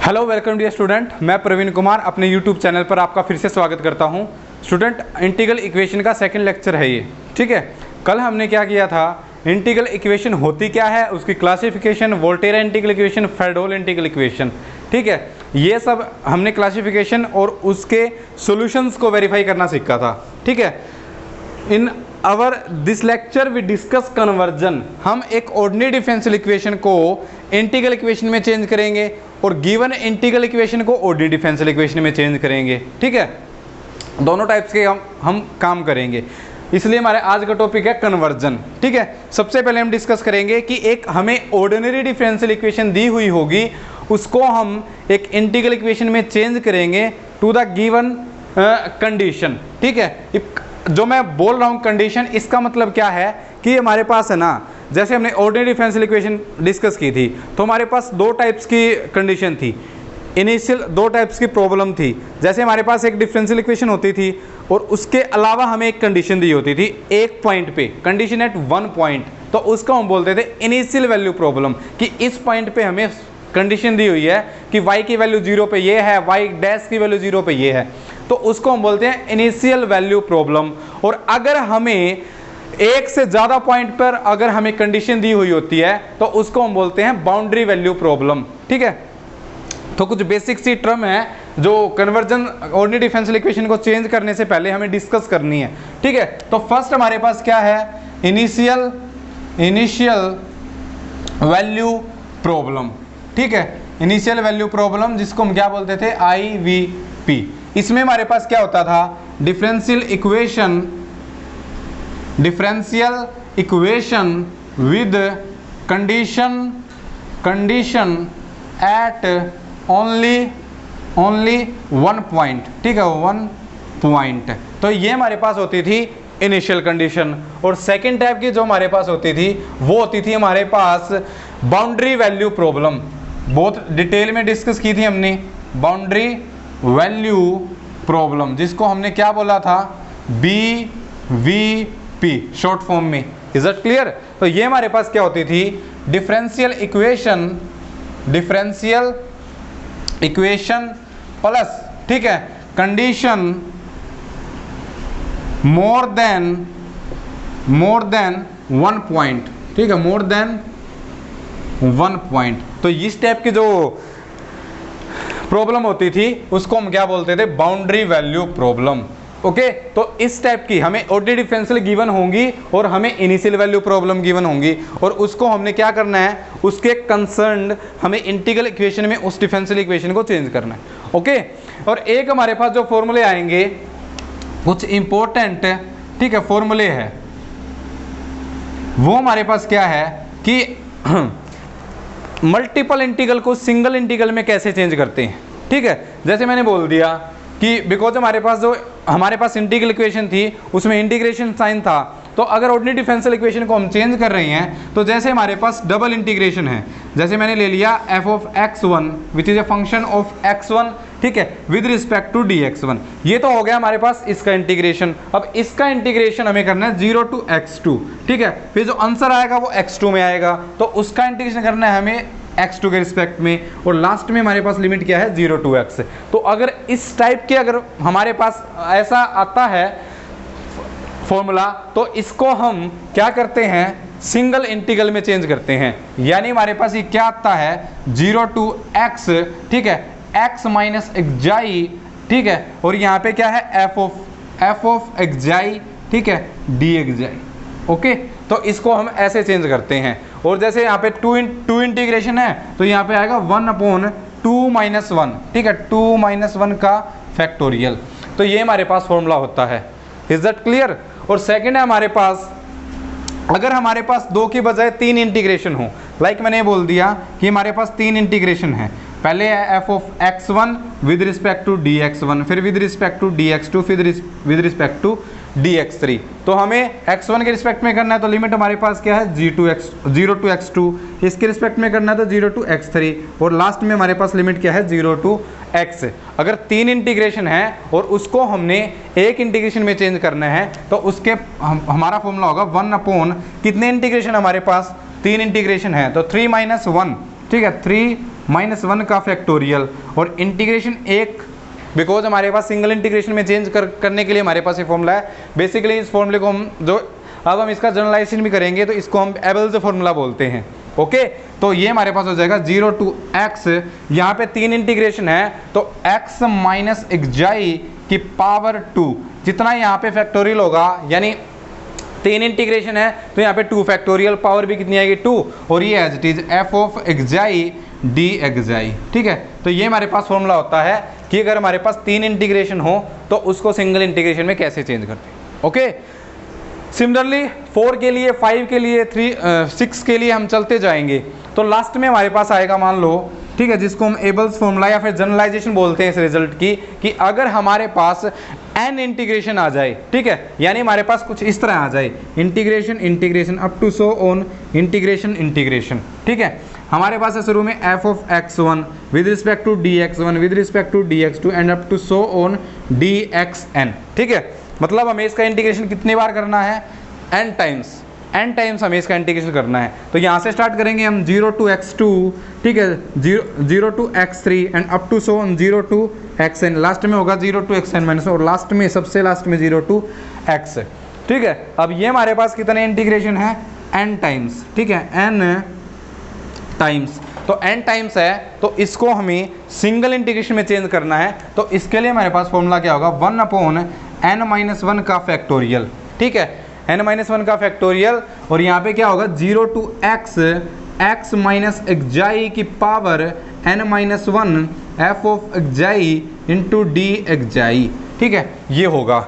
Hello welcome dear student, मैं प्रवीण कुमार अपने YouTube channel पर आपका फिर से स्वागत करता हूं। स्टूडेंट, इंटीग्रल इक्वेशन का सेकंड लेक्चर है ये, ठीक है। कल हमने क्या किया था, इंटीग्रल इक्वेशन होती क्या है, उसकी classification, Volterra integral equation, Fredholm integral equation, ठीक है। ये सब हमने क्लासिफिकेशन और उसके सॉल्यूशंस को वेरीफाई करना सीखा था, ठीक है। In our this lecture we discuss conversion. हम एक ऑर्डिनरी डिफरेंशियल इक्वेशन को इंटीग्रल इक्वेशन में चेंज करेंगे और गिवन इंटीग्रल इक्वेशन को ऑर्डिनरी डिफरेंशियल इक्वेशन में चेंज करेंगे, ठीक है। दोनों टाइप्स के हम काम करेंगे, इसलिए हमारे आज का टॉपिक है कन्वर्जन, ठीक है। सबसे पहले हम डिस्कस करेंगे कि एक हमें ऑर्डिनरी डिफरेंशियल इक्वेशन दी हुई होगी, उसको हम एक इंटीग्रल इक्वेशन में चेंज करेंगे टू द गिवन कंडीशन, ठीक है। जो मैं बोल रहा हूँ कंडीशन, इसका मतलब क्या है कि हमारे पास है ना, जैसे हमने ऑर्डिनरी डिफरेंशियल इक्वेशन डिस्कस की थी तो हमारे पास दो टाइप्स की कंडीशन थी, इनिशियल दो टाइप्स की प्रॉब्लम थी। जैसे हमारे पास एक डिफरेंशियल इक्वेशन होती थी और उसके अलावा हमें एक कंडीशन दी होती थी एक पॉइंट पे, कंडीशन एट वन पॉइंट, तो उसको हम बोलते थे इनिशियल वैल्यू प्रॉब्लम, कि इस पॉइंट पे हमें कंडीशन दी हुई है कि y की वैल्यू 0 पे ये है, y डैश की वैल्यू 0 पे ये है, तो उसको हम बोलते हैं इनिशियल वैल्यू प्रॉब्लम। और अगर हमें एक से ज़्यादा पॉइंट पर अगर हमें कंडीशन दी हुई होती है तो उसको हम बोलते हैं बाउंड्री वैल्यू प्रॉब्लम, ठीक है। तो कुछ बेसिक सी टर्म है जो कन्वर्जन ऑर्डिनरी डिफरेंशियल इक्वेशन को चेंज करने से पहले हमें डिस्कस करनी है, ठीक है। तो फर्स्ट हमारे पास क्या है, इनिशियल वैल्यू प्रॉब्लम, ठीक है। इनिशियल वैल्यू प्रॉब्लम जिसको हम क्या बोलते थे, IVP। इसमें हमारे पास क्या होता था, differential equation with condition at only one point, ठीक है, वन पॉइंट। तो ये हमारे पास होती थी इनिशियल कंडीशन। और सेकेंड टाइप की जो हमारे पास होती थी वो होती थी हमारे पास बाउंड्री वैल्यू प्रॉब्लम। बहुत डिटेल में डिस्कस की थी हमने बाउंड्री वैल्यू प्रॉब्लम, जिसको हमने क्या बोला था, BVP शॉर्ट फॉर्म में। Is that clear? तो ये हमारे पास क्या होती थी, डिफरेंशियल इक्वेशन प्लस, ठीक है, condition more than one point, ठीक है, मोर देन वन पॉइंट। तो इस टाइप की जो प्रॉब्लम होती थी उसको हम क्या बोलते थे, बाउंड्री वैल्यू प्रॉब्लम, ओके। तो इस टाइप की हमें ऑर्डिनरी डिफरेंशियल गिवन होंगी और हमें इनिशियल वैल्यू प्रॉब्लम गिवन होंगी, और उसको हमने क्या करना है, उसके कंसर्न हमें इंटीग्रल इक्वेशन में उस डिफरेंशियल इक्वेशन को चेंज करना है, ओके। और एक हमारे पास जो फॉर्मूले आएंगे कुछ इंपॉर्टेंट, ठीक है, फॉर्मूले है, वो हमारे पास क्या है कि मल्टीपल इंटीग्रल को सिंगल इंटीग्रल में कैसे चेंज करते हैं, ठीक है। जैसे मैंने बोल दिया कि बिकॉज हमारे पास इंटीग्रल इक्वेशन थी उसमें इंटीग्रेशन साइन था, तो अगर ऑर्डिनरी डिफरेंशियल इक्वेशन को हम चेंज कर रहे हैं तो जैसे हमारे पास डबल इंटीग्रेशन है, जैसे मैंने ले लिया f of x1 which is a function of x1, ठीक है, विद रिस्पेक्ट टू dx1। ये तो हो गया हमारे पास इसका इंटीग्रेशन। अब इसका इंटीग्रेशन हमें करना है 0 to x2, ठीक है। फिर जो आंसर आएगा वो x2 में आएगा, तो उसका इंटीग्रेशन करना है हमें x2 के रिस्पेक्ट में, और लास्ट में हमारे पास लिमिट क्या है, 0 to x। तो अगर इस टाइप के अगर हमारे पास ऐसा आता है फॉर्मूला, तो इसको हम क्या करते हैं, सिंगल इंटीग्रल में चेंज करते हैं। यानी हमारे पास ये क्या आता है, 0 to x, ठीक है, x माइनस xi, ठीक है, और यहाँ पे क्या है, f ऑफ xi, ठीक है, dxi, ओके। तो इसको हम ऐसे चेंज करते हैं। और जैसे यहाँ पे टू इंटीग्रेशन है तो यहाँ पे आएगा 1/2 - 1, ठीक है, 2 - 1 का फैक्टोरियल। तो ये हमारे पास फॉर्मूला होता है। Is that clear? और सेकंड है हमारे पास, अगर हमारे पास दो की बजाय तीन इंटीग्रेशन हो, लाइक मैंने बोल दिया कि हमारे पास तीन इंटीग्रेशन है, पहले है f of x1 with respect to dx1, फिर विद रिस्पेक्ट टू dx2, फिर विद रिस्पेक्ट टू dx3। तो हमें x1 के रिस्पेक्ट में करना है तो लिमिट हमारे पास क्या है, 0 to x2, इसके रिस्पेक्ट में करना है तो 0 to x3, और लास्ट में हमारे पास लिमिट क्या है, 0 to x। अगर तीन इंटीग्रेशन है और उसको हमने एक इंटीग्रेशन में चेंज करना है तो उसके हमारा फॉर्मूला होगा 1/, कितने इंटीग्रेशन हमारे पास, तीन इंटीग्रेशन है तो 3 - 1, ठीक है, 3 -1 का फैक्टोरियल, और इंटीग्रेशन एक, बिकॉज हमारे पास सिंगल इंटीग्रेशन में चेंज करने के लिए हमारे पास ये फॉर्मूला है। बेसिकली इस फॉर्मूले को हम जो अब हम इसका जनरलाइजेशन भी करेंगे तो इसको हम एबल्स फॉर्मूला बोलते हैं। ओके, तो ये हमारे पास हो जाएगा 0 to x, यहाँ पे 3 इंटीग्रेशन है तो x माइनस xi की पावर 2, जितना यहाँ पे फैक्टोरियल होगा, यानी 3 इंटीग्रेशन है तो यहाँ पे 2 फैक्टोरियल, पावर भी कितनी आएगी 2, और ये as it is f of xi dxi। ठीक है, तो ये हमारे पास फॉर्मूला होता है कि अगर हमारे पास 3 इंटीग्रेशन हो तो उसको सिंगल इंटीग्रेशन में कैसे चेंज करते हैं। ओके, सिमिलरली 4 के लिए, 5 के लिए, 6 के लिए हम चलते जाएंगे। तो लास्ट में हमारे पास आएगा, मान लो, ठीक है, जिसको हम एबल्स फॉर्मूला या फिर जनरलाइजेशन बोलते हैं इस रिजल्ट की, कि अगर हमारे पास n इंटीग्रेशन आ जाए, ठीक है, यानी हमारे पास कुछ इस तरह आ जाए, integration integration up to so on integration integration, ठीक है, हमारे पास है शुरू में f of x1 with respect to dx1 with respect to dx2 and up to so on dxn। ठीक है, मतलब हमें इसका इंटीग्रेशन कितनी बार करना है, n टाइम्स हमें इसका इंटीग्रेशन करना है। तो यहाँ से स्टार्ट करेंगे हम 0 to x2, ठीक है, 0 to x3 and up to so on 0 to xn, last में होगा 0 to xn माइनस, और लास्ट में, सबसे लास्ट में 0 to x। ठीक है, अब ये हमारे पास कितने इंटीग्रेशन है, n टाइम्स, ठीक है, n टाइम्स, तो n टाइम्स है तो इसको हमें सिंगल इंटीग्रेशन में चेंज करना है। तो इसके लिए हमारे पास फॉर्मूला क्या होगा, 1/n-1 का फैक्टोरियल, ठीक है, n-1 का फैक्टोरियल, और यहाँ पे क्या होगा 0 to x माइनस xi की power n-1 f of xi into dxi। ठीक है, ये होगा।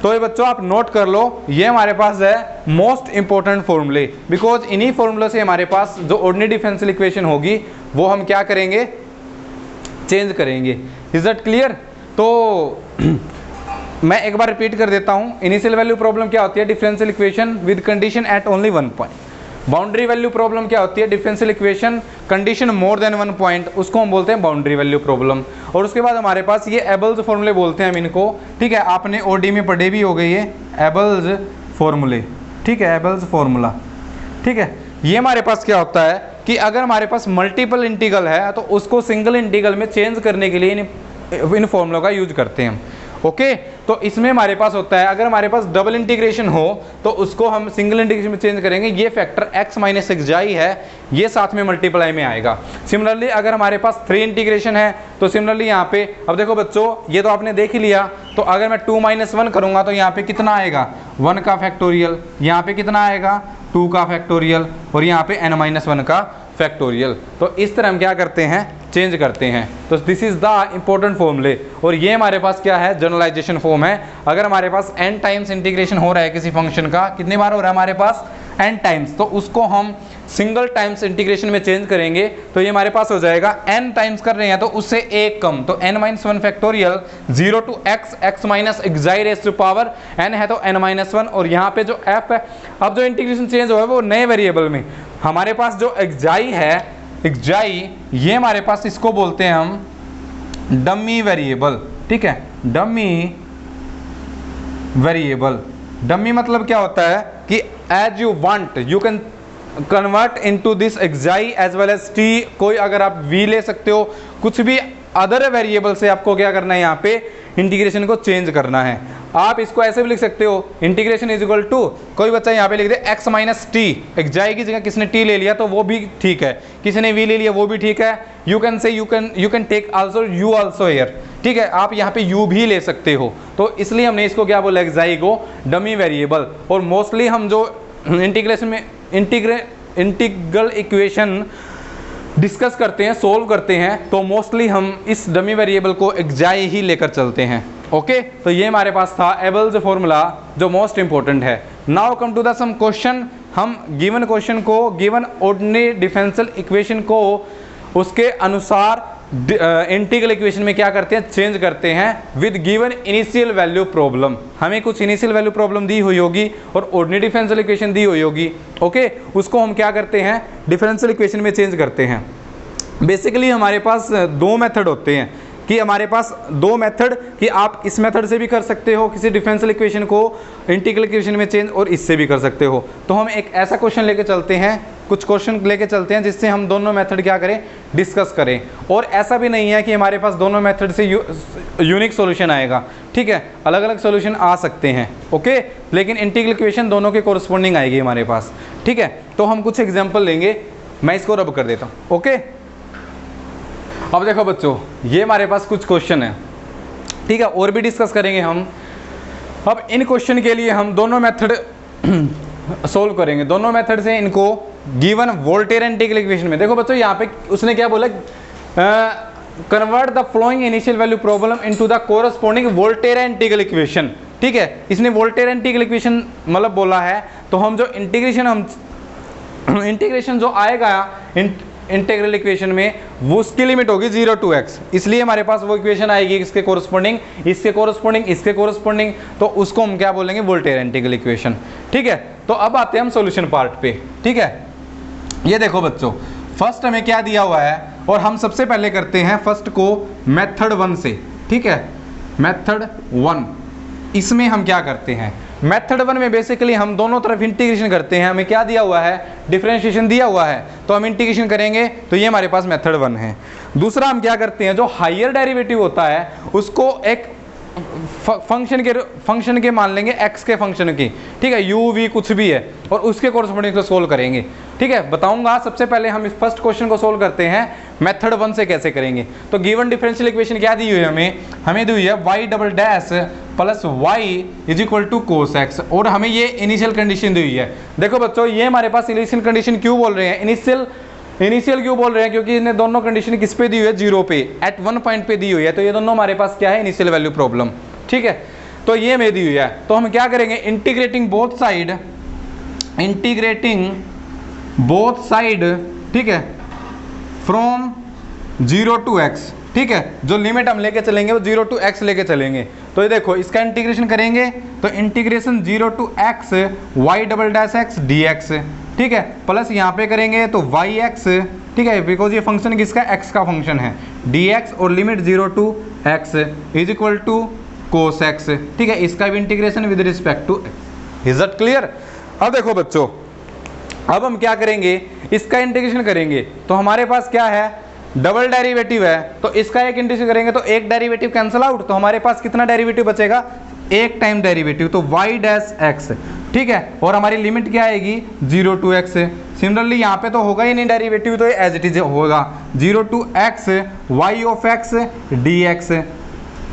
तो ये बच्चों आप नोट कर लो, ये हमारे पास है मोस्ट इंपॉर्टेंट फॉर्मूले, बिकॉज इन्हीं फॉर्मूले से हमारे पास जो ऑर्डिनरी डिफरेंशियल इक्वेशन होगी वो हम क्या करेंगे, चेंज करेंगे। Is that clear? तो मैं एक बार रिपीट कर देता हूँ, इनिशियल वैल्यू प्रॉब्लम क्या होती है, differential equation with condition at only 1 point. Boundary value problem क्या होती है, differential equation condition more than 1 point, उसको हम बोलते हैं बाउंड्री वैल्यू प्रॉब्लम। और उसके बाद हमारे पास ये एबल्स फॉर्मूले बोलते हैं हम इनको, ठीक है, आपने ओडी में पढ़े भी हो गए ये एबल्स फॉर्मूले, ठीक है, एबल्स फॉर्मूला। ठीक है, ये हमारे पास क्या होता है कि अगर हमारे पास मल्टीपल इंटीग्रल है तो उसको सिंगल इंटीग्रल में चेंज करने के लिए इन फॉर्मूलों का यूज करते हैं हम। ओके, तो इसमें हमारे पास होता है, अगर हमारे पास डबल इंटीग्रेशन हो तो उसको हम सिंगल इंटीग्रेशन में चेंज करेंगे। ये फैक्टर x माइनस xi है, ये साथ में मल्टीप्लाई में आएगा। सिमिलरली अगर हमारे पास 3 इंटीग्रेशन है तो सिमिलरली यहाँ पे, अब देखो बच्चों, ये तो आपने देख ही लिया, तो अगर मैं 2 - 1 करूँगा तो यहाँ पे कितना आएगा, 1 का फैक्टोरियल, यहाँ पे कितना आएगा 2 का फैक्टोरियल, और यहाँ पे n-1 का फैक्टोरियल। तो इस तरह हम क्या करते हैं, चेंज करते हैं। तो दिस इज द इंपॉर्टेंट फॉर्मूले, और ये हमारे पास क्या है, जनरलाइजेशन फॉर्म है। अगर हमारे पास n टाइम्स इंटीग्रेशन हो रहा है किसी फंक्शन का, कितनी बार हो रहा है हमारे पास, n टाइम्स, तो उसको हम सिंगल टाइम्स इंटीग्रेशन में चेंज करेंगे। तो ये हमारे पास हो जाएगा n टाइम्स कर रहे हैं तो उससे एक कम, तो n-1 factorial 0 to x minus xi raise to power n है तो n-1, और यहाँ पे जो f है, अब जो इंटीग्रेशन चेंज हुआ है वो नए वेरिएबल में, हमारे पास जो xi है, xi ये हमारे पास, इसको बोलते हैं हम डमी वेरिएबल। ठीक है, डमी वेरिएबल, डमी मतलब क्या होता है कि as you want you can convert into this xi as well as t, कोई अगर आप v ले सकते हो, कुछ भी अदर वेरिएबल से आपको क्या करना है, यहाँ पे इंटीग्रेशन को चेंज करना है। आप इसको ऐसे भी लिख सकते हो, इंटीग्रेशन इज इक्वल टू, कोई बच्चा यहाँ पे लिख दे x माइनस टी, xi की जगह किसने t ले लिया तो वो भी ठीक है, किसी ने v ले लिया वो भी ठीक है। You can say you can take also u also here, ठीक है, आप यहाँ पे u भी ले सकते हो। तो इसलिए हमने इसको क्या बोला, xi को डमी वेरिएबल। और मोस्टली हम जो इंटीग्रेशन में इंटीग्रल इक्वेशन डिस्कस करते हैं, सोल्व करते हैं, तो मोस्टली हम इस डमी वेरिएबल को xi ही लेकर चलते हैं। ओके, तो ये हमारे पास था एबल्स फॉर्मूला जो मोस्ट इंपॉर्टेंट है। Now come to the sum question, हम गिवन क्वेश्चन को, गिवन ऑर्डिनरी डिफरेंशियल इक्वेशन को उसके अनुसार इंटीग्रल इक्वेशन में क्या करते हैं, चेंज करते हैं with given initial value problem. हमें कुछ इनिशियल वैल्यू प्रॉब्लम दी हुई होगी और ऑर्डिनरी डिफरेंशियल इक्वेशन दी हुई होगी। ओके, उसको हम क्या करते हैं, डिफरेंशियल इक्वेशन में चेंज करते हैं। बेसिकली हमारे पास 2 मेथड होते हैं, कि हमारे पास 2 मेथड, कि आप इस मेथड से भी कर सकते हो किसी डिफरेंशियल इक्वेशन को इंटीग्रल इक्वेशन में चेंज, और इससे भी कर सकते हो। तो हम एक ऐसा क्वेश्चन लेके चलते हैं कुछ क्वेश्चन लेके चलते हैं जिससे हम दोनों मेथड क्या करें, डिस्कस करें। और ऐसा भी नहीं है कि हमारे पास दोनों मेथड से यूनिक सॉल्यूशन आएगा, ठीक है, अलग अलग सॉल्यूशन आ सकते हैं, ओके, लेकिन इंटीग्रल इक्वेशन दोनों के कोरस्पॉन्डिंग आएगी हमारे पास, ठीक है। तो हम कुछ एग्जाम्पल लेंगे, मैं इसको रब कर देता हूँ, ओके। अब देखो बच्चों, ये हमारे पास कुछ क्वेश्चन है, ठीक है, और भी डिस्कस करेंगे हम। अब इन क्वेश्चन के लिए हम दोनों मेथड सोल्व करेंगे, दोनों मेथड से इनको गिवन वोल्टेयर इंटीग्रल इक्वेशन में। देखो बच्चों, यहाँ पे उसने क्या बोला, convert the flowing initial value problem into the corresponding Voltaire integral equation, ठीक है। इसने वोल्टेयर इंटीग्रल इक्वेशन मतलब बोला है, तो हम जो इंटीग्रेशन जो आएगा इंटीग्रल इक्वेशन में, वो उसकी लिमिट होगी 0 to x, इसलिए हमारे पास वो इक्वेशन आएगी इसके कोरस्पॉन्डिंग, इसके कोरस्पॉन्डिंग, इसके कोरस्पॉन्डिंग, तो उसको हम क्या बोलेंगे, वोल्टेयर इंटीग्रल इक्वेशन, ठीक है। तो अब आते हैं हम सॉल्यूशन पार्ट पे, ठीक है। ये देखो बच्चों, फर्स्ट हमें क्या दिया हुआ है, और हम सबसे पहले करते हैं फर्स्ट को मेथड 1 से, ठीक है। मेथड 1, इसमें हम क्या करते हैं, मेथड 1 में बेसिकली हम दोनों तरफ इंटीग्रेशन करते हैं। हमें क्या दिया हुआ है, डिफरेंशिएशन दिया हुआ है, तो हम इंटीग्रेशन करेंगे, तो ये हमारे पास मेथड 1 है। दूसरा हम क्या करते हैं, जो हायर डेरिवेटिव होता है उसको एक फंक्शन के मान लेंगे, एक्स के फंक्शन की, ठीक है, यू वी कुछ भी है, और उसके कोरस्पॉन्डिंग को सोल्व करेंगे, ठीक है। बताऊंगा, सबसे पहले हम इस फर्स्ट क्वेश्चन को सोल्व करते हैं मेथड 1 से कैसे करेंगे। तो गिवन डिफरेंशियल इक्वेशन क्या दी हुई है हमें दी हुई है y double dash plus y is equal to cos x, और हमें ये इनिशियल कंडीशन दी हुई है। देखो बच्चों, ये हमारे पास इनिशियल कंडीशन क्यों बोल रहे हैं, इनिशियल क्यों बोल रहे हैं, क्योंकि इन्हें दोनों कंडीशन किस पे दी हुई है, 0 पे, एट 1 पॉइंट पे दी हुई है, तो ये दोनों हमारे पास क्या है, इनिशियल वैल्यू प्रॉब्लम, ठीक है। तो ये हमें दी हुई है, तो हम क्या करेंगे, इंटीग्रेटिंग बोथ साइड, ठीक है, फ्रॉम 0 to x, ठीक है, जो लिमिट हम लेके चलेंगे वो 0 to x लेके चलेंगे। तो ये देखो, इसका इंटीग्रेशन करेंगे तो integration 0 to x y double dash x dx, ठीक है, प्लस यहाँ पे करेंगे तो yx, ठीक है, बिकॉज ये फंक्शन किसका, x का फंक्शन है, dx, और limit 0 to x is equal to cos x, ठीक है, इसका भी integration with respect to x। Is that clear. अब देखो बच्चों, अब हम क्या करेंगे, इसका इंटीग्रेशन करेंगे, तो हमारे पास क्या है, डबल डेरिवेटिव है, तो इसका एक इंटीग्रेशन करेंगे तो एक डेरिवेटिव कैंसिल आउट, तो हमारे पास कितना डेरिवेटिव बचेगा, एक टाइम डेरिवेटिव, तो y डैश x, ठीक है, और हमारी लिमिट क्या आएगी, 0 to x। सिमिलरली यहाँ पे तो होगा ही नहीं डेरिवेटिव, तो एज इट इज होगा 0 to x y of x dx।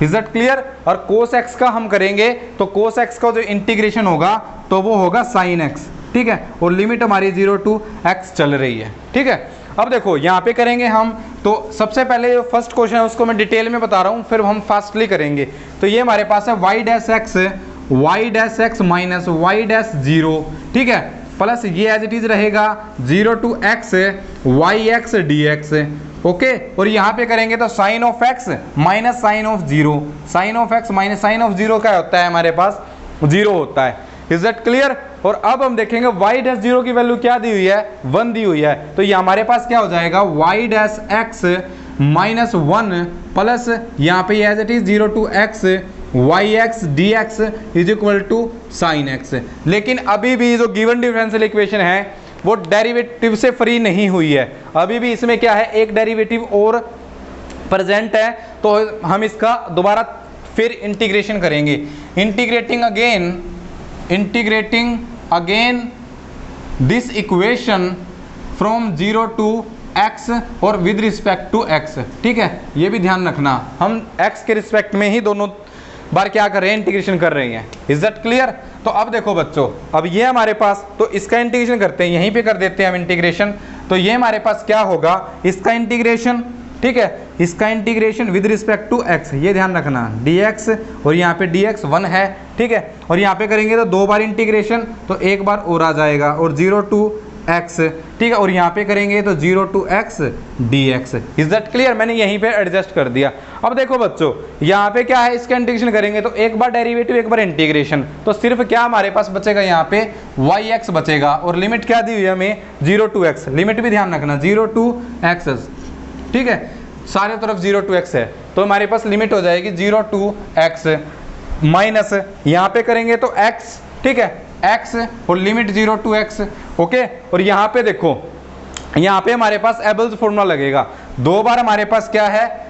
Is that clear. और कोस x का हम करेंगे तो कोस x का जो इंटीग्रेशन होगा तो वो होगा साइन x, ठीक है, और लिमिट हमारी 0 to x चल रही है, ठीक है। अब देखो यहाँ पे करेंगे हम, तो सबसे पहले जो फर्स्ट क्वेश्चन है उसको मैं डिटेल में बता रहा हूँ, फिर हम फास्टली करेंगे। तो ये हमारे पास है y dash x minus y dash 0, ठीक है, प्लस ये एज इट इज रहेगा 0 to x yx dx, okay. और यहाँ पे करेंगे तो sine of x minus sine of 0, sine of x minus sine of 0 क्या होता है, हमारे पास 0 होता है। Is that clear. और अब हम देखेंगे y डैश 0 की वैल्यू क्या दी हुई है, 1 दी हुई है, तो ये हमारे पास क्या हो जाएगा, y dash x minus 1 plus यहाँ पे as it is 0 to x yx dx is equal to sine x। लेकिन अभी भी जो गिवन डिफरेंशियल इक्वेशन है वो डेरिवेटिव से फ्री नहीं हुई है, अभी भी इसमें क्या है, एक डेरिवेटिव और प्रेजेंट है, तो हम इसका दोबारा फिर इंटीग्रेशन करेंगे, integrating again this equation from 0 to x और विद रिस्पेक्ट टू x, ठीक है, ये भी ध्यान रखना, हम x के रिस्पेक्ट में ही दोनों बार क्या कर रहे हैं, इंटीग्रेशन कर रहे हैं। Is that clear. तो अब देखो बच्चों, अब ये हमारे पास, तो इसका इंटीग्रेशन करते हैं, यहीं पे कर देते हैं हम इंटीग्रेशन, तो ये हमारे पास क्या होगा, इसका इंटीग्रेशन, ठीक है, इसका integration with respect to x, ये ध्यान रखना, dx, और यहाँ पे dx 1 है, ठीक है, और यहाँ पे करेंगे तो 2 बार इंटीग्रेशन, तो एक बार और आ जाएगा, और 0 to x, ठीक है, और यहाँ पे करेंगे तो 0 to x dx। Is that clear. मैंने यहीं पे एडजस्ट कर दिया। अब देखो बच्चों, यहाँ पे क्या है, इसका इंटीग्रेशन करेंगे तो एक बार डेरिवेटिव एक बार इंटीग्रेशन, तो सिर्फ क्या हमारे पास बचेगा, यहाँ पे yx बचेगा, और लिमिट क्या दी हुई है हमें, 0 to x, लिमिट भी ध्यान रखना 0 to x, ठीक है, सारे तरफ 0 to x है, तो हमारे पास लिमिट हो जाएगी 0 to x माइनस, यहाँ पे करेंगे तो x, ठीक है, एक्स और लिमिट 0 टू एक्स। ओके, और यहाँ पे देखो, यहाँ पे हमारे पास एबल्स फॉर्मूला लगेगा, 2 बार हमारे पास क्या है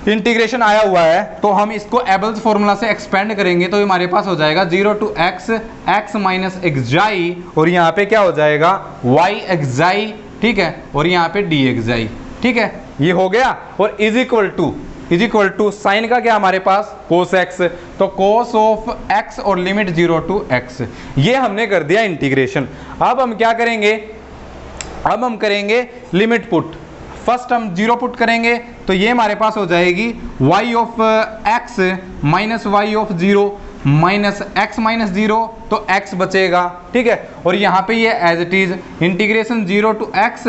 इंटीग्रेशन आया हुआ है, तो हम इसको एबल्स फॉर्मूला से एक्सपेंड करेंगे तो हमारे पास हो जाएगा 0 to x x minus xi, और यहाँ पे क्या हो जाएगा वाई एक्साई, ठीक है, और यहाँ पे डी एक्साई, ठीक है, ये हो गया। और इज इक्वल टू साइन का क्या हमारे पास कोस एक्स, तो कोस ऑफ एक्स और लिमिट 0 टू एक्स, ये हमने कर दिया इंटीग्रेशन। अब हम क्या करेंगे, अब हम करेंगे लिमिट पुट। फर्स्ट हम 0 पुट करेंगे तो ये हमारे पास हो जाएगी y of x minus y of 0 minus x minus 0, तो x बचेगा, ठीक है, और यहाँ पे ये as it is integration 0 to x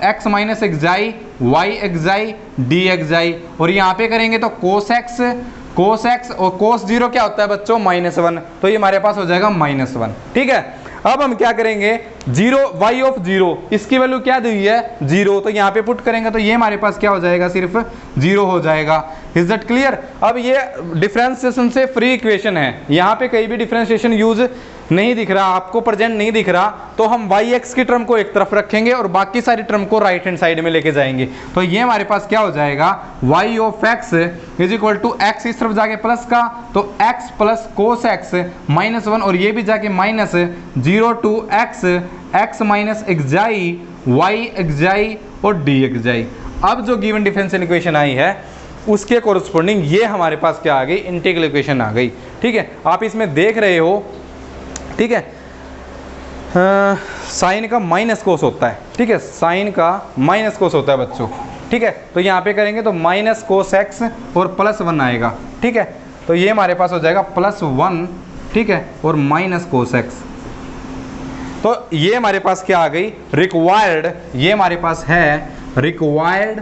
x minus xi y xi d xi, और यहाँ पे करेंगे तो कोस x और कोस 0 क्या होता है बच्चों -1, तो ये हमारे पास हो जाएगा -1, ठीक है। अब हम क्या करेंगे 0 y ऑफ 0, इसकी वैल्यू क्या दी हुई है 0, तो यहाँ पे पुट करेंगे तो ये हमारे पास क्या हो जाएगा सिर्फ 0 हो जाएगा। Is that clear? अब ये डिफरेंशिएशन से फ्री इक्वेशन है, यहाँ पे कहीं भी डिफरेंशिएशन यूज नहीं दिख रहा आपको, प्रेजेंट नहीं दिख रहा, तो हम वाई एक्स की टर्म को एक तरफ रखेंगे और बाकी सारी टर्म को राइट हैंड साइड में लेके जाएंगे, तो ये हमारे पास क्या हो जाएगा y of x is equal to x इस तरफ जाके प्लस का, तो एक्स प्लस कोस एक्स -1, और ये भी जाके minus 0 to x minus xi y xi और डी एक्साई। अब जो गिवन डिफरेंशियल इक्वेशन आई है उसके कोरस्पोंडिंग ये हमारे पास क्या आ गई इंटीग्रल इक्वेशन आ गई, ठीक है। आप इसमें देख रहे हो, ठीक है, साइन का माइनस कोस होता है, ठीक है, साइन का माइनस कोस होता है बच्चों, ठीक है, तो यहाँ पे करेंगे तो माइनस कोस एक्स और +1 आएगा, ठीक है, तो ये हमारे पास हो जाएगा +1, ठीक है, और माइनस कोस एक्स, तो ये हमारे पास क्या आ गई रिक्वायर्ड, ये हमारे पास है रिक्वायर्ड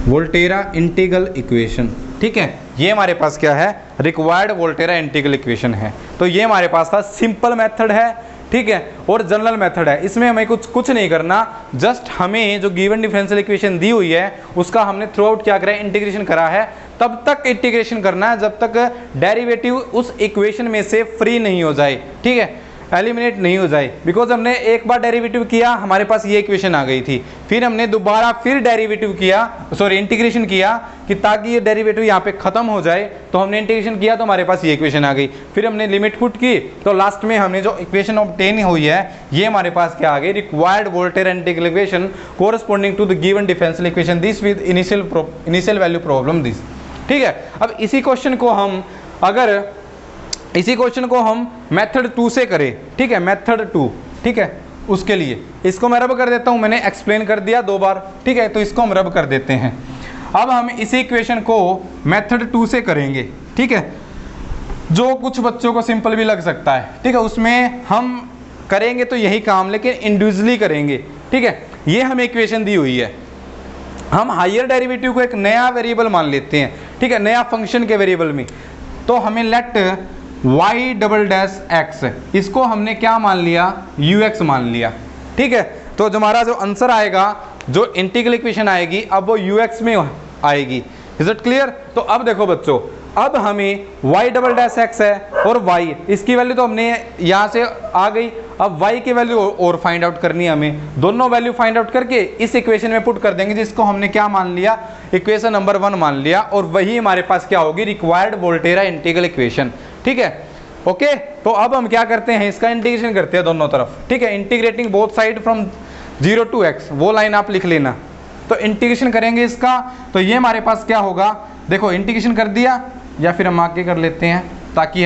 वोल्टेरा इंटीग्रल इक्वेशन, ठीक है, ये हमारे पास क्या है रिक्वायर्ड वोल्टेरा इंटीग्रल इक्वेशन है। तो ये हमारे पास था सिंपल मेथड है, ठीक है, और जनरल मेथड है, इसमें हमें कुछ नहीं करना, जस्ट हमें जो गिवन डिफरेंशियल इक्वेशन दी हुई है उसका हमने थ्रू आउट क्या करा है इंटीग्रेशन करा है, तब तक इंटीग्रेशन करना है जब तक डेरिवेटिव उस इक्वेशन में से फ्री नहीं हो जाए, ठीक है, एलिमिनेट नहीं हो जाए। बिकॉज हमने एक बार डेरिवेटिव किया हमारे पास ये इक्वेशन आ गई थी, फिर हमने दोबारा फिर डेरिवेटिव किया, सॉरी इंटीग्रेशन किया कि ताकि ये डेरिवेटिव यहाँ पे खत्म हो जाए, तो हमने इंटीग्रेशन किया तो हमारे पास ये इक्वेशन आ गई, फिर हमने लिमिट पुट की तो लास्ट में हमने जो इक्वेशन ऑब्टेन हुई है ये हमारे पास क्या आ गई required Volterra integral equation corresponding to the given differential equation this with initial value problem this, ठीक है। अब इसी क्वेश्चन को हम मेथड 2 से करें, ठीक है, मेथड 2, ठीक है, उसके लिए इसको मैं रब कर देता हूं, मैंने एक्सप्लेन कर दिया 2 बार, ठीक है, तो इसको हम रब कर देते हैं। अब हम इसी इक्वेशन को मेथड 2 से करेंगे, ठीक है, जो कुछ बच्चों को सिंपल भी लग सकता है, ठीक है, उसमें हम करेंगे तो यही काम लेकिन इंडिविजुअली करेंगे, ठीक है। ये हमें इक्वेशन दी हुई है, हम हायर डेरिवेटिव को एक नया वेरिएबल मान लेते हैं, ठीक है, नया फंक्शन के वेरिएबल में, तो हमें let y double dash x, इसको हमने क्या मान लिया ux मान लिया, ठीक है, तो हमारा जो आंसर आएगा जो इंटीग्रल इक्वेशन आएगी अब वो ux में आएगी। Is it clear? तो अब देखो बच्चों, अब हमें y डबल डैश एक्स है और y, इसकी वैल्यू तो हमने यहाँ से आ गई, अब y की वैल्यू और फाइंड आउट करनी है हमें, दोनों वैल्यू फाइंड आउट करके इस इक्वेशन में पुट कर देंगे जिसको हमने क्या मान लिया इक्वेशन नंबर 1 मान लिया, और वही हमारे पास क्या होगी रिक्वायर्ड वोल्टेरा इंटीग्रल इक्वेशन, ठीक है, ओके। तो अब हम क्या करते हैं इसका इंटीग्रेशन करते हैं दोनों तरफ, ठीक है, integrating both side from 0 to x, वो लाइन आप लिख लेना, तो इंटीग्रेशन करेंगे इसका, तो ये हमारे पास क्या होगा, देखो इंटीग्रेशन कर दिया, या फिर हम आगे कर लेते हैं ताकि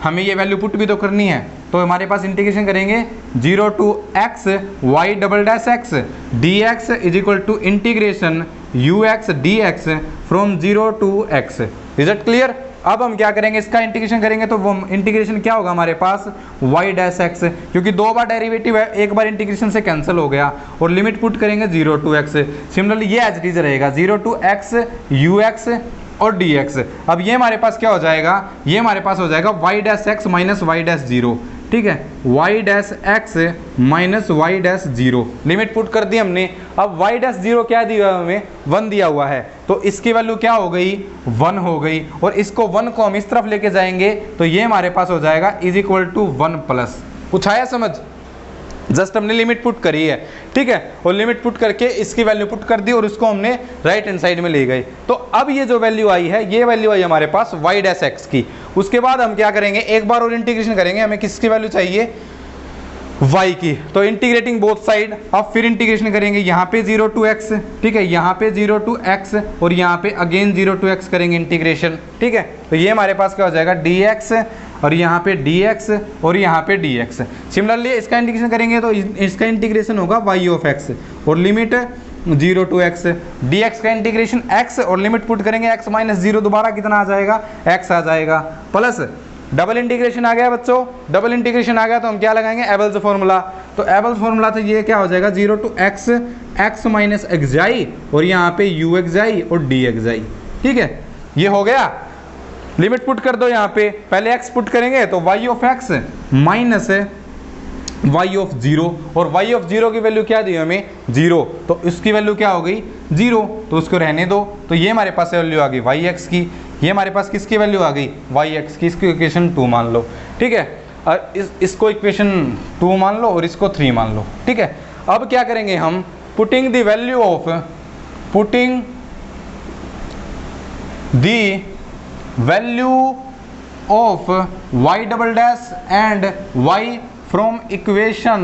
हमें ये वैल्यू पुट भी तो करनी है, तो हमारे पास इंटीग्रेशन करेंगे 0 to x y double dash x d x is equal to integration ux dx from 0 to x। Is it clear? अब हम क्या करेंगे इसका इंटीग्रेशन करेंगे तो वो इंटीग्रेशन क्या होगा हमारे पास y डैश एक्स, क्योंकि 2 बार डेरिवेटिव है, एक बार इंटीग्रेशन से कैंसिल हो गया, और लिमिट पुट करेंगे 0 टू x, सिमिलरली ये एज इट इज रहेगा 0 टू x ux और dx। अब ये हमारे पास क्या हो जाएगा, ये हमारे पास हो जाएगा y dash x minus y dash 0, ठीक है, y dash x minus y dash zero, limit put कर दी हमने। अब वाई डैश जीरो क्या दिया हुआ हमें, 1 दिया हुआ है, तो इसकी वैल्यू क्या हो गई, 1 हो गई। और इसको 1 को हम इस तरफ लेके जाएंगे तो ये हमारे पास हो जाएगा इज इक्वल टू 1 प्लस, कुछ आया समझ, जस्ट हमने लिमिट पुट करी है, ठीक है, और लिमिट पुट करके इसकी वैल्यू पुट कर दी और उसको हमने राइट हैंड साइड में ले गए। तो अब ये जो वैल्यू आई है, ये वैल्यू आई हमारे पास वाई डैश एक्स की। उसके बाद हम क्या करेंगे, एक बार और इंटीग्रेशन करेंगे, हमें किसकी वैल्यू चाहिए, y की, तो इंटीग्रेटिंग बोथ साइड। अब फिर इंटीग्रेशन करेंगे, यहाँ पे 0 टू x, ठीक है, यहाँ पे 0 टू x और यहाँ पे अगेन 0 टू x करेंगे इंटीग्रेशन, ठीक है। तो ये हमारे पास क्या हो जाएगा, dx और यहाँ पे dx और यहाँ पे dx। सिमिलरली इसका इंटीग्रेशन करेंगे तो इसका इंटीग्रेशन होगा y ऑफ x और लिमिट 0 टू x, dx का इंटीग्रेशन x और लिमिट पुट करेंगे x माइनस 0, दोबारा कितना आ जाएगा, x आ जाएगा, प्लस डबल इंटीग्रेशन आ गया बच्चों, डबल इंटीग्रेशन आ गया तो हम क्या लगाएंगे, एबल्स फॉर्मूला। तो एबल्स फॉर्मूला तो ये क्या हो जाएगा, 0 to x, x minus x और यहाँ पे u एक्स और d एक्स, ठीक है, ये हो गया। लिमिट पुट कर दो, यहाँ पे पहले x पुट करेंगे तो y of x minus y of 0 और y ऑफ 0 की वैल्यू क्या दी हमें, 0, तो इसकी वैल्यू क्या हो गई, 0, तो उसको रहने दो। तो ये हमारे पास वैल्यू आ गई yx की, ये हमारे पास किसकी वैल्यू आ गई, yx की, इसको इक्वेशन 2 मान लो, ठीक है, और इसको इक्वेशन 2 मान लो और इसको 3 मान लो, ठीक है। अब क्या करेंगे हम, putting the value of y double dash and y from equation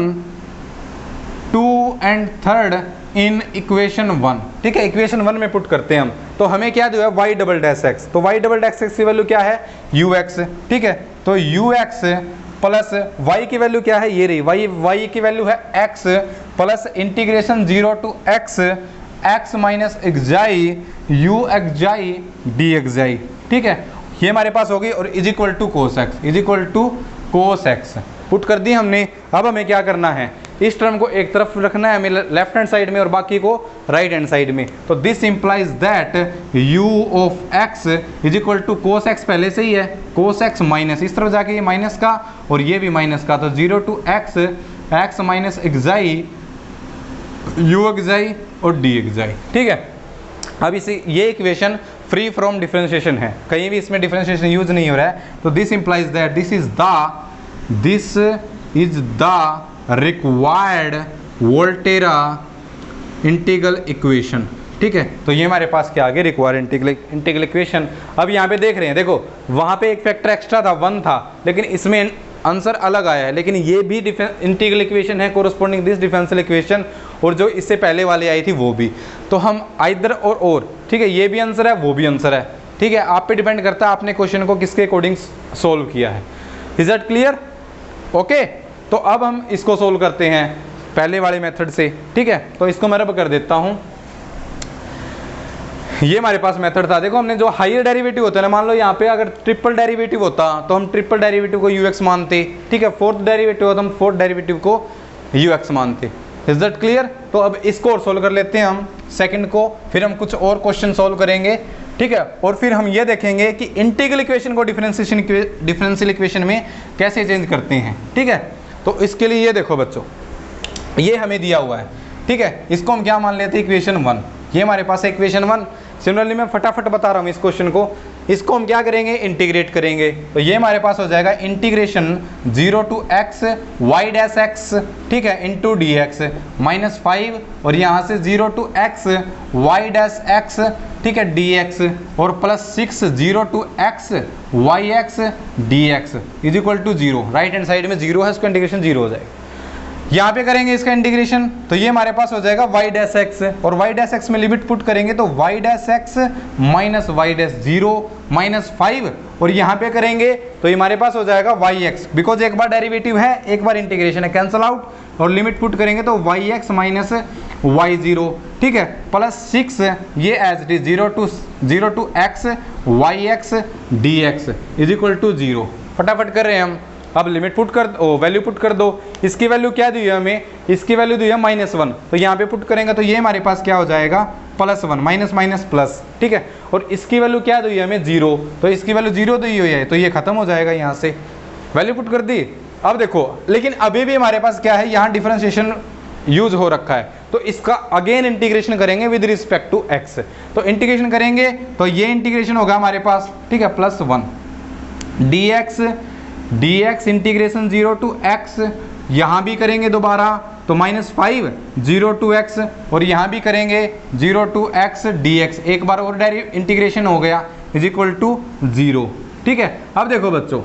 2 and 3 in equation 1, ठीक है, इक्वेशन 1 में पुट करते हैं हम। तो हमें क्या दिया है, y डबल डैश एक्स, तो y डबल डैश एक्स की वैल्यू क्या है, ux, ठीक है, तो ux प्लस y की वैल्यू क्या है, ये रही, y की वैल्यू है x plus integration 0 to x, x minus xi u xi d xi, ठीक है, ये हमारे पास होगी। और is equal to cos x, is equal to cos x put कर दी हमने। अब हमें क्या करना है, इस टर्म को एक तरफ रखना है हमें लेफ्ट हैंड साइड में और बाकी को राइट हैंड साइड में। तो this implies that u of x is equal to cos x, पहले से ही है कोस एक्स माइनस, इस तरफ जाके ये माइनस का और ये भी माइनस का, तो 0 to x, x minus xi u xi और d एक्साई, ठीक है। अब इसे ये इक्वेशन फ्री फ्रॉम डिफरेंशिएशन है, कहीं भी इसमें डिफरेंशिएशन यूज नहीं हो रहा है। तो this implies that this is the required Volterra integral equation, ठीक है। तो ये हमारे पास क्या आ गया, रिक्वायर्ड इंटीग्रल इक्वेशन। अब यहाँ पे देख रहे हैं, देखो वहाँ पे एक फैक्टर एक्स्ट्रा था, 1 था, लेकिन इसमें आंसर अलग आया है, लेकिन ये भी इंटीग्रल इक्वेशन है कोरस्पॉन्डिंग दिस डिफरेंशियल इक्वेशन, और जो इससे पहले वाली आई थी वो भी। तो हम आइदर और, ठीक है, ये भी आंसर है वो भी आंसर है, ठीक है, आप पे डिपेंड करता है आपने क्वेश्चन को किसके अकॉर्डिंग सोल्व किया है। Is that clear, okay. तो अब हम इसको सोल्व करते हैं पहले वाले मेथड से, ठीक है। तो इसको मैं रब कर देता हूँ, ये हमारे पास मेथड था। देखो हमने जो हायर डेरिवेटिव होता है ना, मान लो यहाँ पे अगर ट्रिपल डेरिवेटिव होता तो हम ट्रिपल डेरिवेटिव को ux मानते, ठीक है, फोर्थ डेरिवेटिव होता हम फोर्थ डेरिवेटिव को ux मानते। Is that clear. तो अब इसको और सोल्व कर लेते हैं हम सेकंड को, फिर हम कुछ और क्वेश्चन सोल्व करेंगे, ठीक है, और फिर हम ये देखेंगे कि इंटीग्रल इक्वेशन को डिफरेंशियल इक्वेशन में कैसे चेंज करते हैं, ठीक है। तो इसके लिए ये देखो बच्चों, ये हमें दिया हुआ है, ठीक है, इसको हम क्या मान लेते हैं, इक्वेशन 1, ये हमारे पास है इक्वेशन 1। सिमिलरली मैं फटाफट बता रहा हूँ इस क्वेश्चन को, इसको हम क्या करेंगे, इंटीग्रेट करेंगे। तो ये हमारे पास हो जाएगा integration 0 to x y dash x, ठीक है, इंटू डी एक्स माइनस 5 और यहाँ से 0 to x y dash x, ठीक है, dx और plus 6 0 to x yx dx is equal to 0। Right hand side में 0 है, इसका इंटीग्रेशन 0 हो जाएगा। यहाँ पे करेंगे इसका इंटीग्रेशन, तो ये हमारे पास हो जाएगा y डैश x, और y डैश x में लिमिट पुट करेंगे तो y dash x minus y dash 0 minus 5, और यहाँ पे करेंगे तो ये हमारे पास हो जाएगा yx, बिकॉज एक बार डेरिवेटिव है एक बार इंटीग्रेशन है, कैंसल आउट, और लिमिट पुट करेंगे तो yx माइनस y0, ठीक है, प्लस 6 ये as it is 0 to x yx dx is equal to 0। फटाफट कर रहे हैं हम। अब लिमिट पुट कर वैल्यू पुट कर दो, इसकी वैल्यू क्या दी है हमें, इसकी वैल्यू दी है -1, तो यहाँ पे पुट करेंगे तो ये हमारे पास क्या हो जाएगा +1, माइनस माइनस प्लस, ठीक है, और इसकी वैल्यू क्या दी है हमें 0, तो इसकी वैल्यू 0 दी हुई है, तो ये खत्म हो जाएगा। यहाँ से वैल्यू पुट कर दी, अब देखो, लेकिन अभी भी हमारे पास क्या है, यहाँ डिफरेंशिएशन यूज हो रखा है, तो इसका अगेन इंटीग्रेशन करेंगे विद रिस्पेक्ट टू एक्स। तो इंटीग्रेशन करेंगे तो ये इंटीग्रेशन होगा हमारे पास, ठीक है, +1 dx इंटीग्रेशन 0 टू x, यहाँ भी करेंगे दोबारा तो -5 0 टू x, और यहाँ भी करेंगे 0 टू x dx, एक बार और डायरेक्ट इंटीग्रेशन हो गया = 0। ठीक है, अब देखो बच्चों,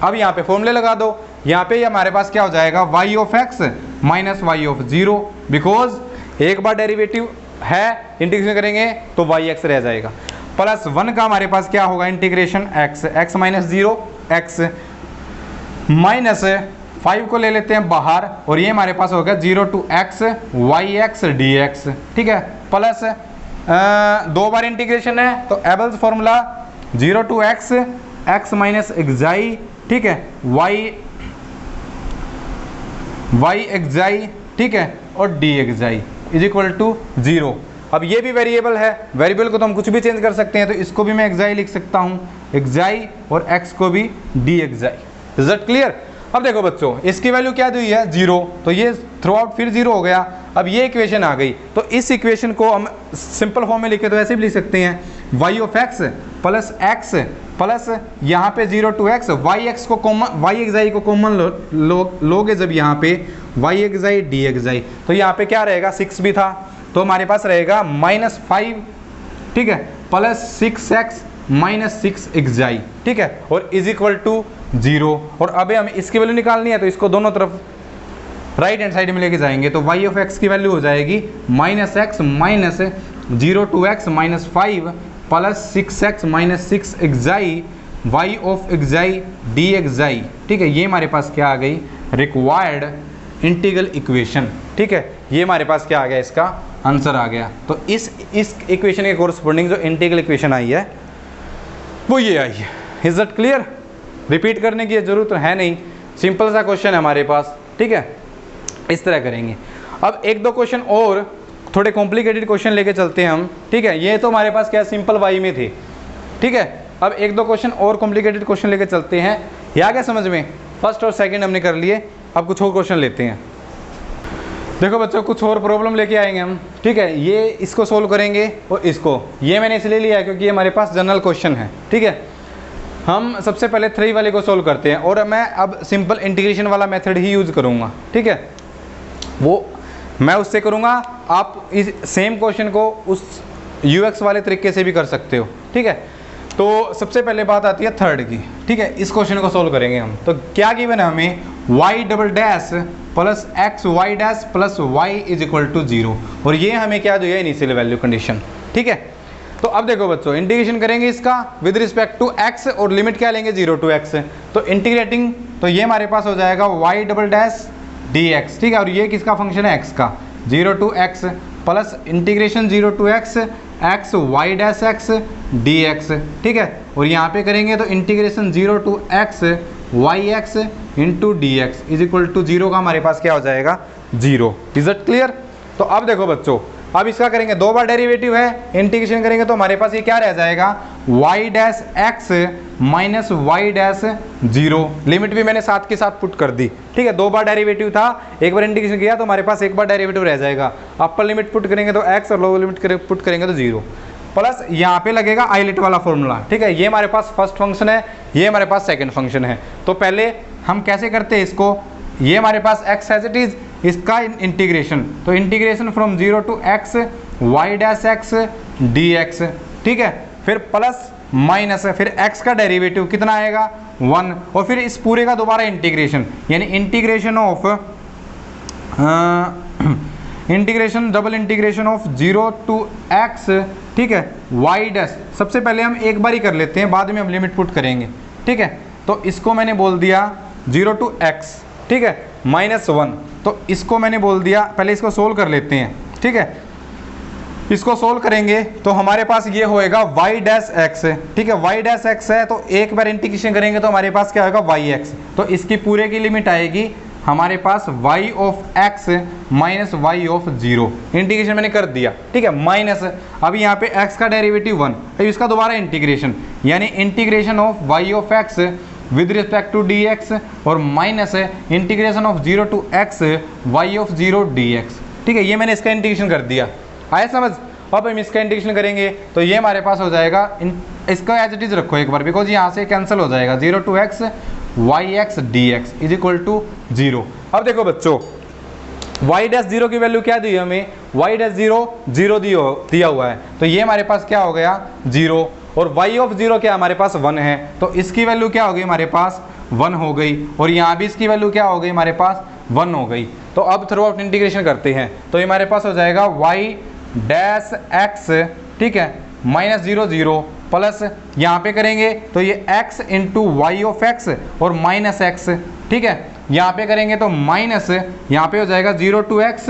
अब यहाँ पे फॉर्मूले लगा दो, यहाँ पे हमारे पास क्या हो जाएगा, y(x) - y(0), बिकॉज एक बार डेरिवेटिव है, इंटीग्रेशन करेंगे तो yx रह जाएगा, +1 का हमारे पास क्या होगा, इंटीग्रेशन x -0 x -5 को ले लेते हैं बाहर, और ये हमारे पास होगा 0 टू x yx dx। ठीक है, प्लस 2 बार इंटीग्रेशन है तो Abel's formula 0 to x minus xi, ठीक है, y xi, ठीक है, और dxi = 0। अब ये भी वेरिएबल है, वेरिएबल को तो हम कुछ भी चेंज कर सकते हैं, तो इसको भी मैं xi लिख सकता हूँ, xi, और x को भी dxi। Is that clear? अब देखो बच्चों, इसकी वैल्यू क्या दी है, 0, तो ये थ्रू आउट फिर 0 हो गया। अब ये इक्वेशन आ गई, तो इस इक्वेशन को हम सिंपल फॉर्म में लिखे तो ऐसे भी लिख सकते हैं, y(x) + x प्लस यहाँ पे 0 टू x, yx को कॉमन, yxi को कॉमन लोगे जब यहाँ पे yxi dxi, तो यहाँ पे क्या रहेगा, 6 भी था, तो हमारे पास रहेगा -5, ठीक है, प्लस 6x - 6xi, ठीक है, और = 0। और अब हमें इसकी वैल्यू निकालनी है, तो इसको दोनों तरफ राइट हैंड साइड में लेके जाएंगे, तो y(x) की वैल्यू हो जाएगी -x - 0 to x -5 plus 6x - 6xi y(xi dxi। ठीक है, ये हमारे पास क्या आ गई, रिक्वायर्ड इंटीग्रल इक्वेशन। ठीक है, ये हमारे पास क्या आ गया, इसका आंसर आ गया। तो इस इक्वेशन के कोरस्पोंडिंग जो इंटीग्रल इक्वेशन आई है वो ये आई है। Is that clear? रिपीट करने की जरूरत है नहीं, सिंपल सा क्वेश्चन है हमारे पास। ठीक है, इस तरह करेंगे। अब एक दो क्वेश्चन और थोड़े कॉम्प्लिकेटेड क्वेश्चन लेके चलते हैं हम। ठीक है, ये तो हमारे पास क्या सिंपल वाई में थे। ठीक है, अब एक दो क्वेश्चन और कॉम्प्लिकेटेड क्वेश्चन लेके चलते हैं। ये आ गया समझ में? फर्स्ट और सेकंड हमने कर लिए, अब कुछ और क्वेश्चन लेते हैं। देखो बच्चों, कुछ और प्रॉब्लम लेके आएंगे हम। ठीक है, ये इसको सोल्व करेंगे और इसको, ये मैंने इसलिए लिया है क्योंकि ये हमारे पास जनरल क्वेश्चन है। ठीक है, हम सबसे पहले 3 वाले को सोल्व करते हैं, और मैं अब सिंपल इंटीग्रेशन वाला मेथड ही यूज़ करूँगा। ठीक है, वो मैं उससे करूँगा, आप इस सेम क्वेश्चन को उस यूएक्स वाले तरीके से भी कर सकते हो। ठीक है, तो सबसे पहले बात आती है थर्ड की। ठीक है, इस क्वेश्चन को सोल्व करेंगे हम। तो क्या गिवन है हमें, y" plus xy' plus y = 0, और ये हमें क्या जो है इनिशियल वैल्यू कंडीशन। ठीक है, तो अब देखो बच्चों, इंटीग्रेशन करेंगे इसका विद रिस्पेक्ट टू x, और लिमिट क्या लेंगे 0 टू x। तो इंटीग्रेटिंग, तो ये हमारे पास हो जाएगा y" dx। ठीक है, और ये किसका फंक्शन है, x का, 0 to x plus integration 0 to x xy' dx। ठीक है, और यहाँ पे करेंगे तो integration 0 to x yx into dx = 0 का हमारे पास क्या हो जाएगा, 0। Is it clear? तो अब देखो बच्चों, अब इसका करेंगे 2 बार डेरिवेटिव है, इंटीग्रेशन करेंगे तो हमारे पास ये क्या रह जाएगा, y' माइनस y' 0। लिमिट भी मैंने साथ के साथ पुट कर दी। ठीक है, 2 बार डेरिवेटिव था, एक बार इंटीग्रेशन किया तो हमारे पास एक बार डेरिवेटिव रह जाएगा। अपर लिमिट पुट करेंगे तो x, और लोअर लिमिट पुट करेंगे तो 0, प्लस यहाँ पे लगेगा आइलेट वाला फॉर्मूला। ठीक है, ये हमारे पास फर्स्ट फंक्शन है, ये हमारे पास सेकंड फंक्शन है। तो पहले हम कैसे करते हैं इसको, ये हमारे पास x एज इट इज, इसका इंटीग्रेशन, तो integration from 0 to x y' dx। ठीक है, फिर प्लस माइनस है, फिर x का डेरिवेटिव कितना आएगा, 1, और फिर इस पूरे का दोबारा इंटीग्रेशन, यानी integration of double integration of 0 to x। ठीक है, y', सबसे पहले हम एक बार ही कर लेते हैं, बाद में हम लिमिट पुट करेंगे। ठीक है, तो इसको मैंने बोल दिया 0 टू x, ठीक है, -1, तो इसको मैंने बोल दिया, पहले इसको सोल्व कर लेते हैं। ठीक है, इसको सोल्व करेंगे तो हमारे पास ये होएगा y'(x)। ठीक है, y'(x) है, तो एक बार इंटीग्रेशन करेंगे तो हमारे पास क्या होगा, yx। तो इसकी पूरे की लिमिट आएगी हमारे पास y(x) माइनस y(0)। इंटीग्रेशन मैंने कर दिया। ठीक है, माइनस, अब यहाँ पे x का डेरिवेटिव 1, अब इसका दोबारा इंटीग्रेशन, यानी integration of y(x) with respect to d x और minus integration of 0 to x y of 0 d x. ठीक है, ये मैंने इसका इंटीग्रेशन कर दिया, आया समझ। अब हम इसका इंटीग्रेशन करेंगे तो ये हमारे पास हो जाएगा, इसका एज इट इज रखो एक बार, बिकॉज यहाँ से कैंसिल हो जाएगा, 0 to x y x d x is equal to 0। अब देखो बच्चों, y डैश 0 की वैल्यू क्या दी है हमें, y डैश 0 दिया हुआ है, तो ये हमारे पास क्या हो गया 0, और y ऑफ 0 क्या हमारे पास 1 है, तो इसकी वैल्यू क्या हो गई हमारे पास 1 हो गई, और यहाँ भी इसकी वैल्यू क्या हो गई हमारे पास 1 हो गई। तो अब थ्रू आउट इंटीग्रेशन करते हैं, तो ये हमारे पास हो जाएगा y डैश x, ठीक है, माइनस 0 0 प्लस यहाँ पे करेंगे तो ये x into y of x और माइनस x, ठीक है, यहाँ पे करेंगे तो माइनस यहाँ पे हो जाएगा 0 to x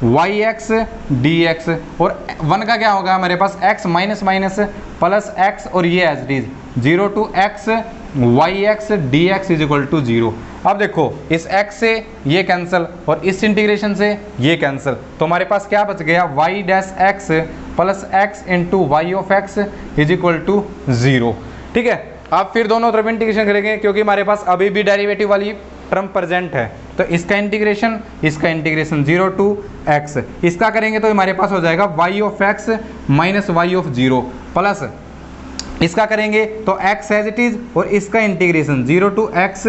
y x d x, और 1 का क्या होगा हमारे पास x minus minus plus x, और ये as it is 0 to x y x d x is equal to 0। अब देखो इस x से ये कैंसिल और इस इंटीग्रेशन से ये कैंसिल, तो हमारे पास क्या बच गया y dash x plus x into y of x is equal to 0। ठीक है, अब फिर दोनों तरफ इंटीग्रेशन करेंगे क्योंकि हमारे पास अभी भी डेरिवेटिव वाली टर्म प्रेजेंट है, तो इसका इंटीग्रेशन 0 टू x, इसका करेंगे तो हमारे पास हो जाएगा y of x minus y of 0 plus इसका करेंगे तो x एज इट इज, और इसका integration 0 to x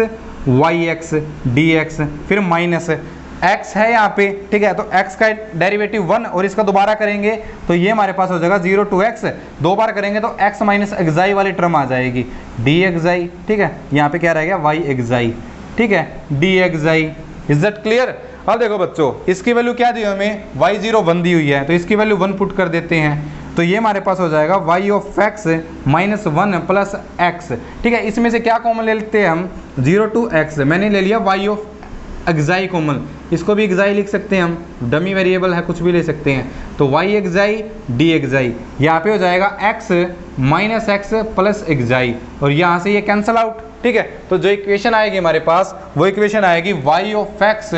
y x d x, फिर माइनस x है यहाँ पे, ठीक है, तो x का डेरिवेटिव 1 और इसका दोबारा करेंगे तो ये हमारे पास हो जाएगा 0 टू x, दो बार करेंगे तो x माइनस एक्साई वाली टर्म आ जाएगी डी एक्साई, ठीक है, यहाँ पे क्या रहेगा y एक्साई, ठीक है, d xi. Is that clear? अब देखो बच्चों, इसकी वैल्यू क्या दी हमें, y0 1 दी हुई है, तो इसकी वैल्यू 1 पुट कर देते हैं, तो ये हमारे पास हो जाएगा y of x minus 1 plus x, ठीक है, इसमें से क्या कॉमन ले लेते हैं हम 0 टू x, मैंने ले लिया y ऑफ एक्साई कॉमन, इसको भी एक्साई लिख सकते हैं हम, डमी वेरिएबल है, कुछ भी ले सकते हैं, तो y एक्साई डी एक्साई, यहाँ पे हो जाएगा x माइनस एक्स प्लस एक्साई, और यहाँ से ये कैंसल आउट, ठीक है, तो जो इक्वेशन आएगी हमारे पास वो इक्वेशन आएगी y of x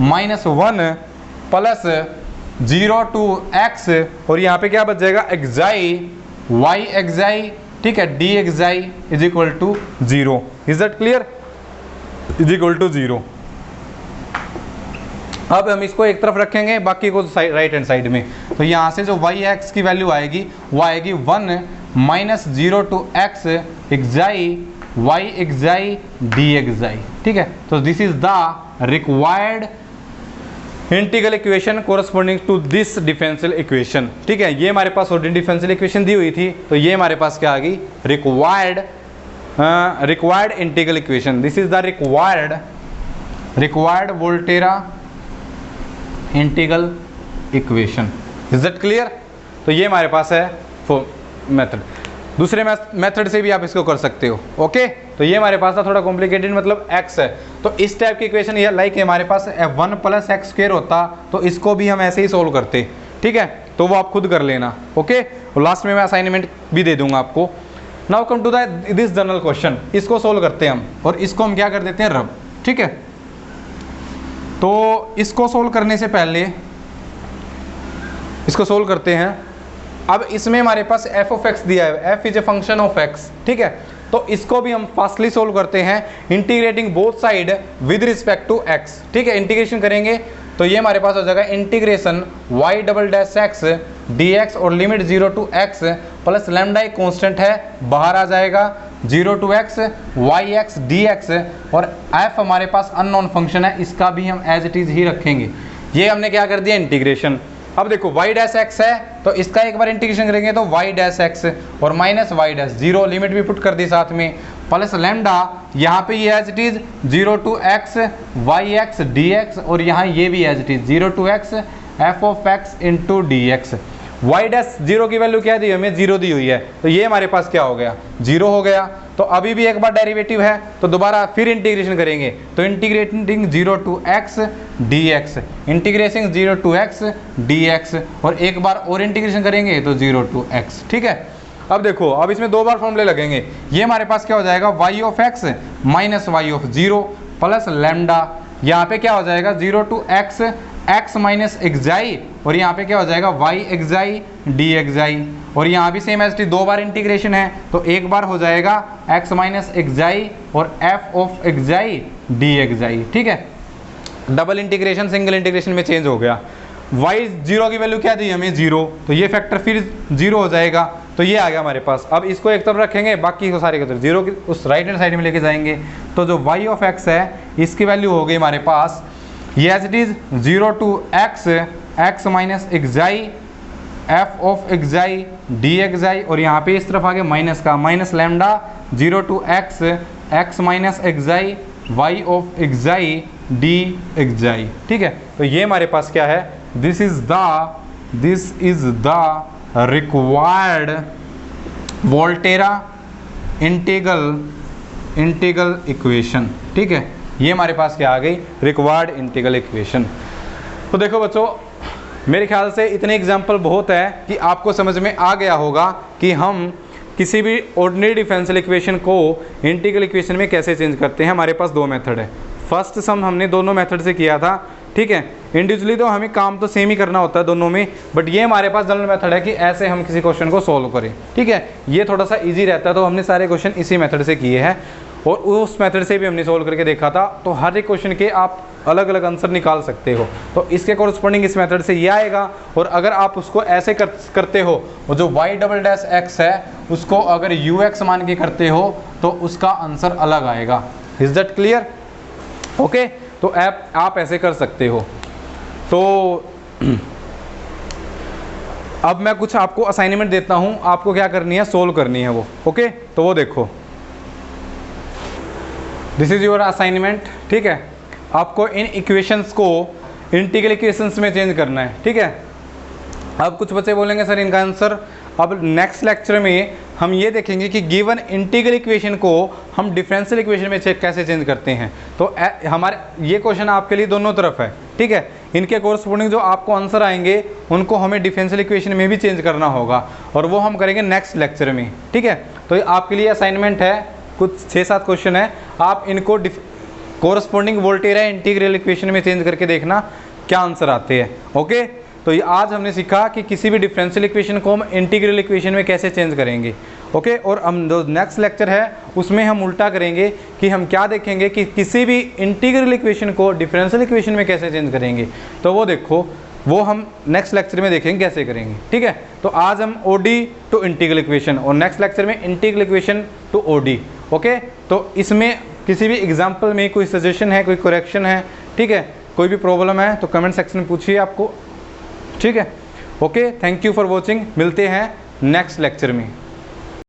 minus 1 plus 0 to x, और यहाँ पे क्या बच जाएगा एक्साई y एक्साई, ठीक है, d xi is equal to 0। Is that clear? Is equal to 0। अब हम इसको एक तरफ रखेंगे, बाकी को राइट हैंड साइड में, तो यहाँ से जो y एक्स की वैल्यू आएगी वो आएगी 1 minus 0 to x xi y xi d xi, ठीक है, तो this is the required integral equation corresponding to this differential equation. ठीक है, ये हमारे पास ऑर्डिनरी डिफरेंशियल इक्वेशन दी हुई थी, तो ये हमारे पास क्या आ गई, required integral equation, this is the required Volterra integral equation. Is that clear? तो ये हमारे पास है मेथड, दूसरे मेथड से भी आप इसको कर सकते हो। ओके, तो ये हमारे पास था थोड़ा कॉम्प्लिकेटेड, मतलब x है, तो इस टाइप की इक्वेशन ये लाइक हमारे पास 1 प्लस एक्स स्क्वायर होता तो इसको भी हम ऐसे ही सोल्व करते, ठीक है, तो वो आप खुद कर लेना। ओके, और लास्ट में मैं असाइनमेंट भी दे दूंगा आपको। Now come to this general question, इसको सोल्व करते हैं हम, और इसको हम क्या कर देते हैं रब, ठीक है, तो इसको सोल्व करने से पहले इसको सोल्व करते हैं। अब इसमें हमारे पास f ऑफ x दिया है, f is a function of x, ठीक है, तो इसको भी हम फास्टली सोल्व करते हैं integrating both side with respect to x, ठीक है, इंटीग्रेशन करेंगे तो ये हमारे पास हो जाएगा integration y double dash x dx और limit 0 to x plus lambda एक कॉन्स्टेंट है, बाहर आ जाएगा 0 to x y x dx, और f हमारे पास अननोन फंक्शन है, इसका भी हम एज इट इज ही रखेंगे। ये हमने क्या कर दिया इंटीग्रेशन। अब देखो y डैश x है तो इसका एक बार इंटीग्रेशन करेंगे तो y डैश x और माइनस y डैश 0, लिमिट भी पुट कर दी साथ में, प्लस लैम्डा यहाँ पे ये as it is 0 to x y x dx, और यहाँ ये भी as it is 0 to x f of x into d x. y dash 0 की वैल्यू क्या दी हमें, 0 दी हुई है, तो ये हमारे पास क्या हो गया 0 हो गया, तो अभी भी एक बार डेरिवेटिव है तो दोबारा फिर इंटीग्रेशन करेंगे, तो integrating 0 to x dx, integration 0 to x dx, और एक बार और इंटीग्रेशन करेंगे तो 0 टू x, ठीक है। अब देखो, अब इसमें दो बार फॉर्मूले लगेंगे, ये हमारे पास क्या हो जाएगा y of x minus y of 0 plus lambda, यहाँ पे क्या हो जाएगा 0 to x x minus xi और यहाँ पे क्या हो जाएगा y xi dxi, और यहाँ भी सेम एज टी 2 बार इंटीग्रेशन है तो एक बार हो जाएगा x माइनस xi और f ऑफ xi dxi। ठीक है, डबल इंटीग्रेशन सिंगल इंटीग्रेशन में चेंज हो गया। y 0 की वैल्यू क्या दी हमें 0, तो ये फैक्टर फिर 0 हो जाएगा, तो ये आ गया हमारे पास। अब इसको एक तरफ रखेंगे, बाकी को सारे के तरफ 0 की उस राइट हैंड साइड में लेके जाएंगे, तो जो y ऑफ x है इसकी वैल्यू हो गई हमारे पास ये as it is 0 to x minus xi f of xi dxi, और यहाँ पे इस तरफ आगे माइनस का minus lambda 0 to x minus xi y of xi dxi। ठीक है, तो ये हमारे पास क्या है, this is the required Volterra integral equation. ठीक है, ये हमारे पास क्या आ गई, रिक्वायर्ड इंटीग्रल इक्वेशन। तो देखो बच्चों, मेरे ख्याल से इतने एग्जाम्पल बहुत है कि आपको समझ में आ गया होगा कि हम किसी भी ऑर्डिनरी डिफरेंशियल इक्वेशन को इंटीग्रल इक्वेशन में कैसे चेंज करते हैं। हमारे पास दो मेथड है, फर्स्ट सम हमने दोनों मेथड से किया था। ठीक है, इंडिविजुअली तो हमें काम तो सेम ही करना होता है दोनों में, बट ये हमारे पास जनरल मेथड है कि ऐसे हम किसी क्वेश्चन को सॉल्व करें। ठीक है, ये थोड़ा सा इजी रहता है, तो हमने सारे क्वेश्चन इसी मेथड से किए हैं और उस मेथड से भी हमने सॉल्व करके देखा था। तो हर एक क्वेश्चन के आप अलग अलग आंसर निकाल सकते हो, तो इसके कॉरस्पॉन्डिंग इस मेथड से ये आएगा। और अगर आप उसको ऐसे करते हो, और जो y डबल डैश x है उसको अगर ux मान के करते हो तो उसका आंसर अलग आएगा। Is that clear? ओके, तो आप ऐसे कर सकते हो। तो अब मैं कुछ आपको असाइनमेंट देता हूं, आपको क्या करनी है, सोल्व करनी है वो। ओके, तो वो देखो, दिस इज योर असाइनमेंट। ठीक है, आपको इन इक्वेशंस को इंटीग्रल इक्वेशंस में चेंज करना है। ठीक है, अब कुछ बच्चे बोलेंगे सर इनका आंसर, अब नेक्स्ट लेक्चर में हम ये देखेंगे कि गिवन इंटीग्रल इक्वेशन को हम डिफरेंशियल इक्वेशन में कैसे चेंज करते हैं। तो हमारे ये क्वेश्चन आपके लिए दोनों तरफ है। ठीक है, इनके कोरस्पोंडिंग जो आपको आंसर आएंगे उनको हमें डिफरेंशियल इक्वेशन में भी चेंज करना होगा, और वो हम करेंगे नेक्स्ट लेक्चर में। ठीक है, तो आपके लिए असाइनमेंट है, कुछ 6-7 क्वेश्चन है, आप इनको कोरस्पोंडिंग वोल्टेरा इंटीग्रल इक्वेशन में चेंज करके देखना क्या आंसर आते हैं। ओके, तो ये आज हमने सीखा कि किसी भी डिफरेंशियल इक्वेशन को हम इंटीग्रल इक्वेशन में कैसे चेंज करेंगे। ओके, और हम जो नेक्स्ट लेक्चर है उसमें हम उल्टा करेंगे कि हम क्या देखेंगे कि किसी भी इंटीग्रल इक्वेशन को डिफरेंशियल इक्वेशन में कैसे चेंज करेंगे। तो वो देखो, वो हम नेक्स्ट लेक्चर में देखेंगे कैसे करेंगे। ठीक है, तो आज हम ओडी टू इंटीग्रल इक्वेशन और नेक्स्ट लेक्चर में integral equation to OD. Okay, तो इसमें किसी भी एग्जाम्पल में कोई सजेशन है, कोई करेक्शन है, ठीक है, कोई भी प्रॉब्लम है तो कमेंट सेक्शन में पूछिए आपको। ठीक है, okay, thank you for watching, मिलते हैं नेक्स्ट लेक्चर में।